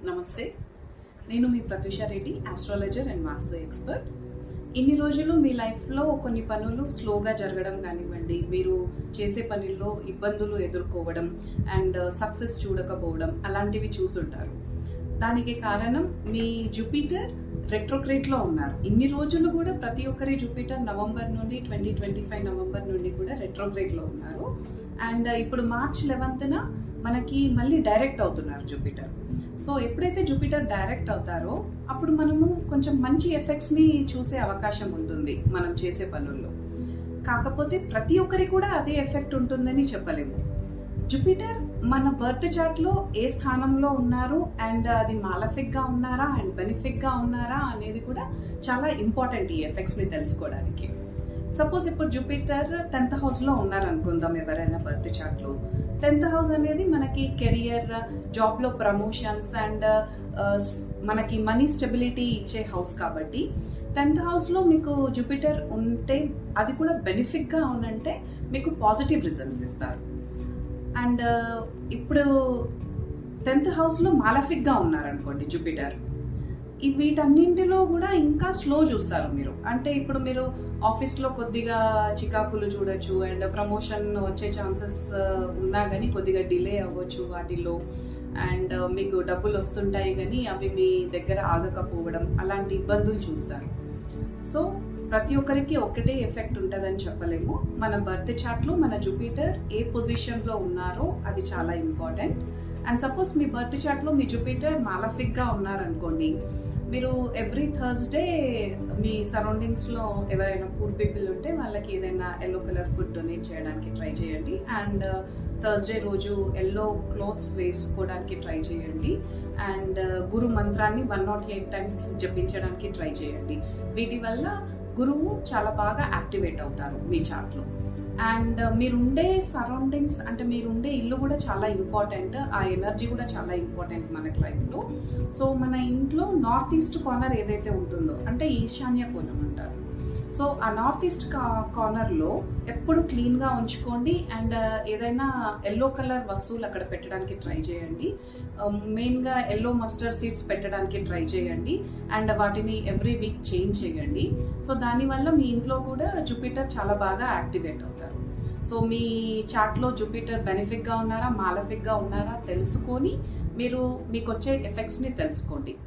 నమస్తే. నేను మీ Pratyusha Reddy, astrologer and Vastu expert. ఇన్ని రోజులు మీ లైఫ్లో కొన్ని పనులు స్లోగా జరగడం కానివ్వండి, మీరు చేసే పనుల్లో ఇబ్బందులు ఎదుర్కోవడం అండ్ సక్సెస్ చూడకపోవడం అలాంటివి చూసుంటారు. దానికి కారణం మీ జూపిటర్ రెట్రోగ్రేడ్లో ఉన్నారు. ఇన్ని రోజులు కూడా ప్రతి ఒక్కరి జూపిటర్ నవంబర్ నుండి 2025 నవంబర్ నుండి కూడా రెట్రోగ్రేడ్లో ఉన్నారు. అండ్ ఇప్పుడు మార్చ్ 11న మనకి మళ్ళీ డైరెక్ట్ అవుతున్నారు జూపిటర్. సో ఎప్పుడైతే జూపిటర్ డైరెక్ట్ అవుతారో అప్పుడు మనము కొంచెం మంచి ఎఫెక్ట్స్ని చూసే అవకాశం ఉంటుంది మనం చేసే పనుల్లో. కాకపోతే ప్రతి ఒక్కరి కూడా అదే ఎఫెక్ట్ ఉంటుందని చెప్పలేము. జూపిటర్ మన బర్త్ చార్ట్లో ఏ స్థానంలో ఉన్నారు అండ్ అది మాలఫిక్గా ఉన్నారా అండ్ బెనిఫిక్గా ఉన్నారా అనేది కూడా చాలా ఇంపార్టెంట్ ఈ ఎఫెక్ట్స్ని తెలుసుకోవడానికి. సపోజ్ ఇప్పుడు జూపిటర్ 10th హౌస్లో ఉన్నారనుకుందాం ఎవరైనా బర్త్ చార్ట్లో. 10th హౌస్ అనేది మనకి కెరియర్, జాబ్లో ప్రమోషన్స్ అండ్ మనకి మనీ స్టెబిలిటీ ఇచ్చే హౌస్ కాబట్టి 10th హౌస్లో మీకు జూపిటర్ ఉంటే అది కూడా బెనిఫిక్గా ఉందంటే మీకు పాజిటివ్ రిజల్ట్స్ ఇస్తారు. అండ్ ఇప్పుడు 10th హౌస్లో మాలఫిక్గా ఉన్నారనుకోండి జూపిటర్, వీటన్నింటిలో కూడా ఇంకా స్లో చూస్తారు మీరు. అంటే ఇప్పుడు మీరు ఆఫీస్లో కొద్దిగా చికాకులు చూడొచ్చు అండ్ ప్రమోషన్ వచ్చే ఛాన్సెస్ ఉన్నా కానీ కొద్దిగా డిలే అవ్వచ్చు వాటిల్లో. అండ్ మీకు డబ్బులు వస్తుంటాయి కానీ అవి మీ దగ్గర ఆగకపోవడం అలాంటి ఇబ్బందులు చూస్తారు. సో ప్రతి ఒక్కరికి ఒకటే ఎఫెక్ట్ ఉంటుందని చెప్పలేము. మన బర్త్ చార్ట్లో మన జూపిటర్ ఏ పొజిషన్లో ఉన్నారో అది చాలా ఇంపార్టెంట్. అండ్ సపోజ్ మీ బర్త్ చార్ట్లో మీ జూపిటర్ మాలఫిక్గా ఉన్నారనుకోండి, మీరు ఎవ్రీ థర్స్డే మీ సరౌండింగ్స్లో ఎవరైనా పూర్ పీపుల్ ఉంటే వాళ్ళకి ఏదైనా ఎల్లో కలర్ ఫుడ్ డొనేట్ చేయడానికి ట్రై చేయండి. అండ్ థర్స్డే రోజు ఎల్లో క్లాత్స్ వేసుకోవడానికి ట్రై చేయండి. అండ్ గురు మంత్రాన్ని 108 టైమ్స్ జపించడానికి ట్రై చేయండి. వీటి వల్ల గురువు చాలా బాగా యాక్టివేట్ అవుతారు మీ చార్ట్లో. అండ్ మీరుండే సరౌండింగ్స్ అంటే మీరుండే ఇల్లు కూడా చాలా ఇంపార్టెంట్. ఆ ఎనర్జీ కూడా చాలా ఇంపార్టెంట్ మనకి లైఫ్లో. సో మన ఇంట్లో నార్త్ ఈస్ట్ కార్నర్ ఏదైతే ఉంటుందో అంటే ఈశాన్య కోణం అంటారు. సో ఆ నార్త్ ఈస్ట్ కార్నర్లో ఎప్పుడు క్లీన్గా ఉంచుకోండి. అండ్ ఏదైనా ఎల్లో కలర్ వస్తువులు అక్కడ పెట్టడానికి ట్రై చేయండి. మెయిన్గా ఎల్లో మస్టర్డ్ సీడ్స్ పెట్టడానికి ట్రై చేయండి. అండ్ వాటిని ఎవ్రీ వీక్ చేంజ్ చేయండి. సో దానివల్ల మీ ఇంట్లో కూడా జూపిటర్ చాలా బాగా యాక్టివేట్ అవుతారు. సో మీ చార్ట్లో జూపిటర్ బెనిఫిక్గా ఉన్నారా మాలఫిక్గా ఉన్నారా తెలుసుకొని మీరు మీకు వచ్చే ఎఫెక్ట్స్ని తెలుసుకోండి.